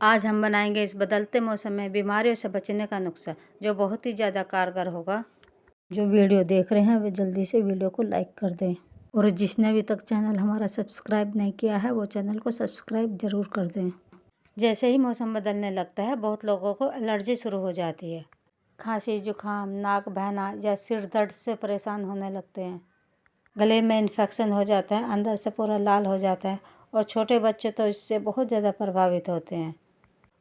आज हम बनाएंगे इस बदलते मौसम में बीमारियों से बचने का नुस्खा, जो बहुत ही ज़्यादा कारगर होगा। जो वीडियो देख रहे हैं वे जल्दी से वीडियो को लाइक कर दें, और जिसने अभी तक चैनल हमारा सब्सक्राइब नहीं किया है वो चैनल को सब्सक्राइब ज़रूर कर दें। जैसे ही मौसम बदलने लगता है बहुत लोगों को एलर्जी शुरू हो जाती है। खांसी, जुकाम, नाक बहना या सिर दर्द से परेशान होने लगते हैं। गले में इन्फेक्शन हो जाता है, अंदर से पूरा लाल हो जाता है, और छोटे बच्चे तो इससे बहुत ज़्यादा प्रभावित होते हैं।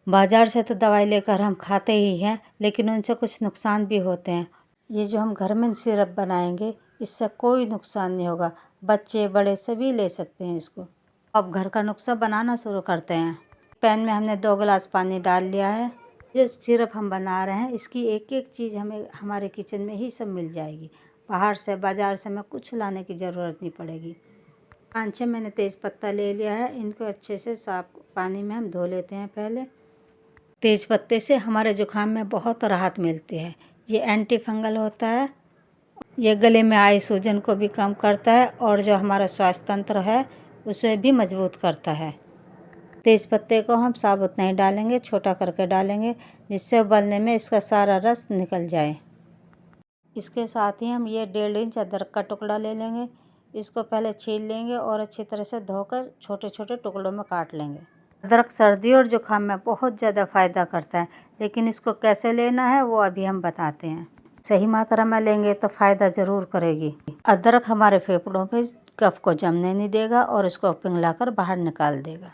बाज़ार से तो दवाई लेकर हम खाते ही हैं, लेकिन उनसे कुछ नुकसान भी होते हैं। ये जो हम घर में सिरप बनाएंगे इससे कोई नुकसान नहीं होगा, बच्चे बड़े सभी ले सकते हैं इसको। अब घर का नुस्खा बनाना शुरू करते हैं। पैन में हमने 2 गिलास पानी डाल लिया है। जो सिरप हम बना रहे हैं इसकी एक एक चीज़ हमें हमारे किचन में ही सब मिल जाएगी। बाहर से बाज़ार से हमें कुछ लाने की ज़रूरत नहीं पड़ेगी। 5-6 मैंने तेज़ पत्ता ले लिया है, इनको अच्छे से साफ पानी में हम धो लेते हैं पहले। तेज पत्ते से हमारे जुकाम में बहुत राहत मिलती है। ये एंटी फंगल होता है, ये गले में आए सूजन को भी कम करता है, और जो हमारा स्वास्थ्य तंत्र है उसे भी मजबूत करता है। तेज पत्ते को हम साबुत नहीं डालेंगे, छोटा करके डालेंगे, जिससे उबलने में इसका सारा रस निकल जाए। इसके साथ ही हम ये 1.5 इंच अदरक का टुकड़ा ले लेंगे। इसको पहले छील लेंगे और अच्छी तरह से धोकर छोटे छोटे टुकड़ों में काट लेंगे। अदरक सर्दी और जुकाम में बहुत ज़्यादा फ़ायदा करता है, लेकिन इसको कैसे लेना है वो अभी हम बताते हैं। सही मात्रा में लेंगे तो फ़ायदा ज़रूर करेगी। अदरक हमारे फेफड़ों पे कफ को जमने नहीं देगा और इसको पिघलाकर बाहर निकाल देगा।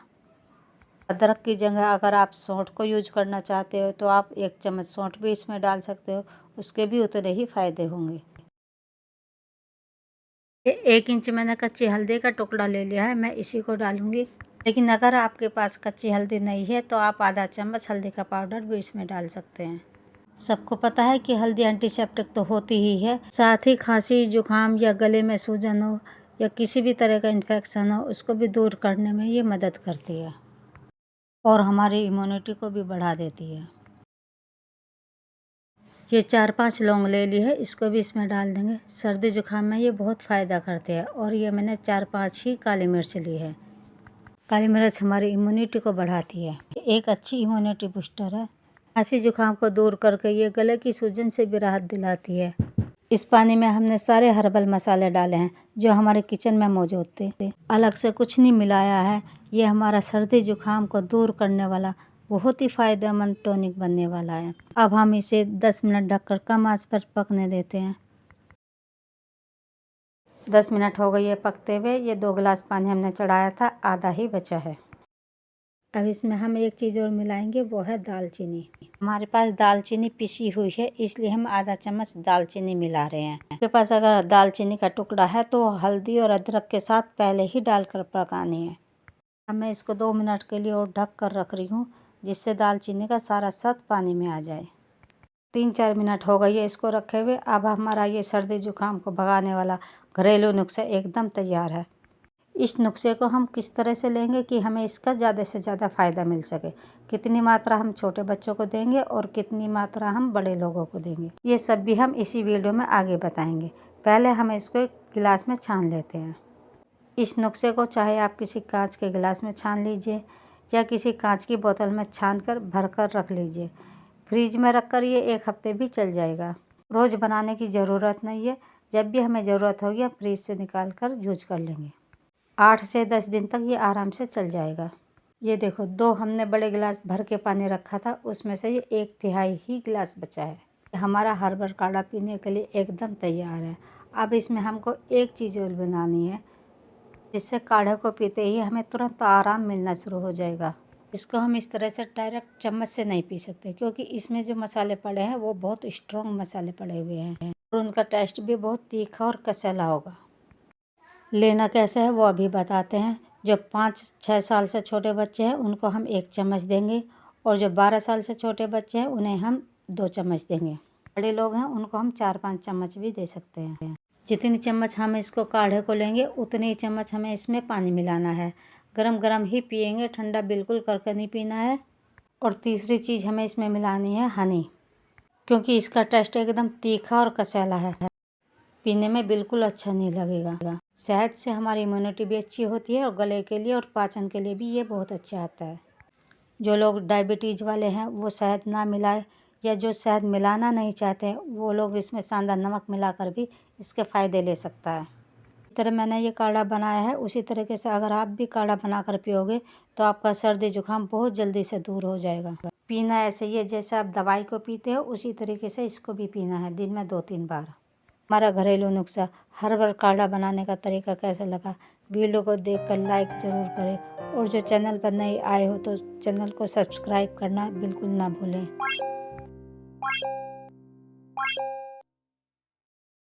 अदरक की जगह अगर आप सौंठ को यूज करना चाहते हो तो आप 1 चम्मच सौंठ भी इसमें डाल सकते हो, उसके भी उतने ही फ़ायदे होंगे। 1 इंच मैंने कच्ची हल्दी का टुकड़ा ले लिया है, मैं इसी को डालूंगी। लेकिन अगर आपके पास कच्ची हल्दी नहीं है तो आप आधा चम्मच हल्दी का पाउडर भी इसमें डाल सकते हैं। सबको पता है कि हल्दी एंटीसेप्टिक तो होती ही है, साथ ही खांसी, जुकाम या गले में सूजन हो या किसी भी तरह का इन्फेक्शन हो उसको भी दूर करने में ये मदद करती है, और हमारी इम्यूनिटी को भी बढ़ा देती है। ये 4-5 लौंग ले ली है, इसको भी इसमें डाल देंगे। सर्दी जुकाम में ये बहुत फ़ायदा करते हैं। और ये मैंने 4-5 ही काली मिर्च ली है। काली मिर्च हमारी इम्यूनिटी को बढ़ाती है, एक अच्छी इम्यूनिटी बूस्टर है। खांसी जुकाम को दूर करके ये गले की सूजन से भी राहत दिलाती है। इस पानी में हमने सारे हर्बल मसाले डाले हैं जो हमारे किचन में मौजूद थे, अलग से कुछ नहीं मिलाया है। ये हमारा सर्दी जुकाम को दूर करने वाला बहुत ही फ़ायदेमंद टॉनिक बनने वाला है। अब हम इसे 10 मिनट ढककर कम आंच पर पकने देते हैं। 10 मिनट हो गई है पकते हुए। ये 2 गिलास पानी हमने चढ़ाया था, आधा ही बचा है। अब इसमें हम एक चीज़ और मिलाएंगे, वो है दालचीनी। हमारे पास दालचीनी पिसी हुई है, इसलिए हम आधा चम्मच दालचीनी मिला रहे हैं। आपके पास अगर दालचीनी का टुकड़ा है तो हल्दी और अदरक के साथ पहले ही डालकर पकानी है। अब मैं इसको 2 मिनट के लिए और ढक कर रख रही हूँ, जिससे दालचीनी का सारा सत्व पानी में आ जाए। 3-4 मिनट हो गई है इसको रखे हुए। अब हमारा ये सर्दी जुकाम को भगाने वाला घरेलू नुस्खा एकदम तैयार है। इस नुस्खे को हम किस तरह से लेंगे कि हमें इसका ज़्यादा से ज़्यादा फ़ायदा मिल सके, कितनी मात्रा हम छोटे बच्चों को देंगे और कितनी मात्रा हम बड़े लोगों को देंगे, ये सब भी हम इसी वीडियो में आगे बताएंगे। पहले हम इसको एक गिलास में छान लेते हैं। इस नुस्खे को चाहे आप किसी कांच के गिलास में छान लीजिए या किसी कांच की बोतल में छान कर भर कर रख लीजिए। फ्रिज में रख कर ये 1 हफ्ते भी चल जाएगा। रोज़ बनाने की ज़रूरत नहीं है, जब भी हमें ज़रूरत होगी हम फ्रिज से निकाल कर यूज कर लेंगे। 8 से 10 दिन तक ये आराम से चल जाएगा। ये देखो, 2 हमने बड़े गिलास भर के पानी रखा था, उसमें से ये 1/3 ही गिलास बचा है। हमारा हर्बल काढ़ा पीने के लिए एकदम तैयार है। अब इसमें हमको एक चीज़ और बनानी है, जिससे काढ़े को पीते ही हमें तुरंत आराम मिलना शुरू हो जाएगा। इसको हम इस तरह से डायरेक्ट चम्मच से नहीं पी सकते, क्योंकि इसमें जो मसाले पड़े हैं वो बहुत स्ट्रॉन्ग मसाले पड़े हुए हैं और उनका टेस्ट भी बहुत तीखा और कसेला होगा। लेना कैसे है वो अभी बताते हैं। जो 5-6 साल से छोटे बच्चे हैं उनको हम 1 चम्मच देंगे, और जो 12 साल से छोटे बच्चे हैं उन्हें हम 2 चम्मच देंगे। बड़े लोग हैं उनको हम 4-5 चम्मच भी दे सकते हैं। जितनी चम्मच हम इसको काढ़े को लेंगे उतनी ही चम्मच हमें इसमें पानी मिलाना है। गरम गरम ही पिएंगे, ठंडा बिल्कुल करके नहीं पीना है। और तीसरी चीज़ हमें इसमें मिलानी है हनी, क्योंकि इसका टेस्ट एकदम तीखा और कसेला है, पीने में बिल्कुल अच्छा नहीं लगेगा। शहद से हमारी इम्यूनिटी भी अच्छी होती है और गले के लिए और पाचन के लिए भी ये बहुत अच्छा आता है। जो लोग डायबिटीज़ वाले हैं वो शहद ना मिलाए, या जो शहद मिलाना नहीं चाहते हैं वो लोग इसमें सांदा नमक मिलाकर भी इसके फ़ायदे ले सकता है। इस तरह मैंने ये काढ़ा बनाया है, उसी तरीके से अगर आप भी काढ़ा बनाकर पियोगे तो आपका सर्दी जुकाम बहुत जल्दी से दूर हो जाएगा। पीना ऐसे ही है जैसे आप दवाई को पीते हो, उसी तरीके से इसको भी पीना है, दिन में 2-3 बार। हमारा घरेलू नुस्खा हर्बल काढ़ा बनाने का तरीका कैसा लगा, वीडियो को देखकर लाइक ज़रूर करें, और जो चैनल पर नए आए हो तो चैनल को सब्सक्राइब करना बिल्कुल ना भूलें।